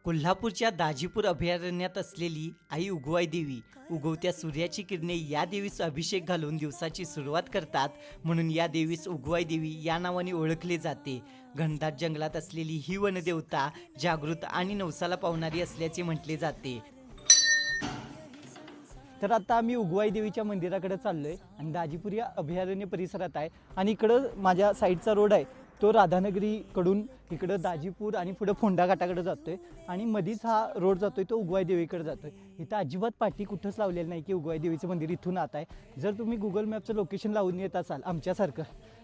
कोल्हापूरच्या दाजीपूर अभयारण्यात असलेली आई उगवाई देवी उगवत्या सूर्याची किरणे या देवीस अभिषेक घालून दिवसाची सुरुवात करतात, म्हणून या देवीस उगवाई देवी या नावाने ओळखले जाते. घनदाट जंगलात असलेली ही वनदेवता जागृत आणि नवसाला पावणारी असल्याचे म्हटले जाते. तर आता आम्ही उगवाई देवीच्या मंदिराकडे चाललोय आणि दाजीपूर या अभयारण्य परिसरात आहे आणि इकडं माझ्या साईडचा रोड आहे तो राधानगरीकडून इकडं दाजीपूर आणि पुढं फोंडा घाटाकडे जातोय आणि मधीच हा रोड जातोय तो उगवाई देवीकडे जातोय. इथं अजिबात पाठी कुठंच लावलेलं नाही की उगवाई देवीचं मंदिर इथून आत आहे. जर तुम्ही गुगल मॅपचं लोकेशन लावून येत असाल आमच्यासारखं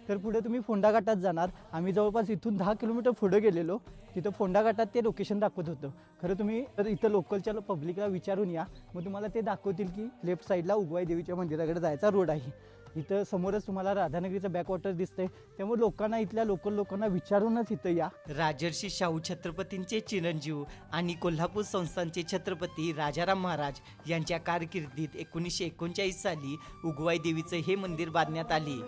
तर पुढे तुम्ही फोंडा घाटात जाणार. आम्ही जवळपास इथून 10 किलोमीटर पुढे गेलेलो, तिथं फोंडा घाटात ते लोकेशन दाखवत होतं. खरं तुम्ही तर इथं लोकलच्या पब्लिकला विचारून या, मग तुम्हाला ते दाखवतील की लेफ्ट साईडला उगवाई देवीच्या मंदिराकडे जायचा रोड आहे. इथं समोरच तुम्हाला राधानगरीचं बॅकवॉटर दिसतंय, त्यामुळे लोकांना इथल्या लोकल लोकांना विचारूनच इथं या. राजर्षी शाहू छत्रपतींचे चिरंजीव आणि कोल्हापूर संस्थानचे छत्रपती राजाराम महाराज यांच्या कारकिर्दीत 1939 साली उगवाई देवीचं हे मंदिर बांधण्यात आले.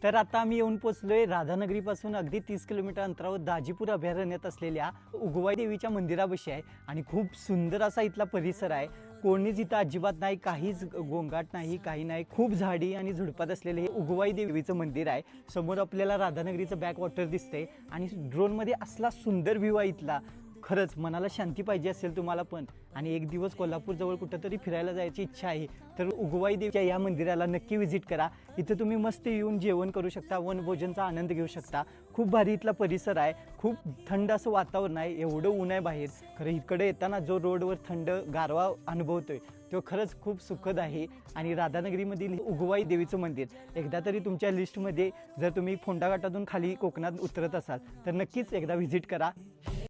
तर आता आम्ही येऊन पोचलोय राधानगरीपासून अगदी 30 किलोमीटर अंतरावर दाजीपूर अभयारण्यात असलेल्या उगवाई देवीच्या मंदिरापाशी आहे आणि खूप सुंदर असा इथला परिसर आहे. कोणीच इथं अजिबात नाही, काहीच गोंगाट नाही, काही नाही. खूप झाडी आणि झुडपात असलेले हे उगवाई देवीचं मंदिर आहे. समोर आपल्याला राधानगरीचं बॅकवॉटर दिसतंय आणि ड्रोनमध्ये असला सुंदर व्ह्यू आहे इथला. खरंच मनाला शांती पाहिजे असेल तुम्हाला पण आणि एक दिवस कोल्हापूरजवळ कुठंतरी फिरायला जायची इच्छा आहे तर उगवाई देवीच्या या मंदिराला नक्की व्हिजिट करा. इथं तुम्ही मस्त येऊन जेवण करू शकता, वनभोजनचा आनंद घेऊ शकता. खूप भारी इथला परिसर आहे, खूप थंड असं वातावरण आहे. एवढं ऊन आहे बाहेर, खरं इकडे येताना जो रोडवर थंड गारवा अनुभवतोय तो खरंच खूप सुखद आहे. आणि राधानगरीमधील उगवाई देवीचं मंदिर एकदा तरी तुमच्या लिस्टमध्ये, जर तुम्ही फोंडा घाटातून खाली कोकणात उतरत असाल तर नक्कीच एकदा व्हिजिट करा.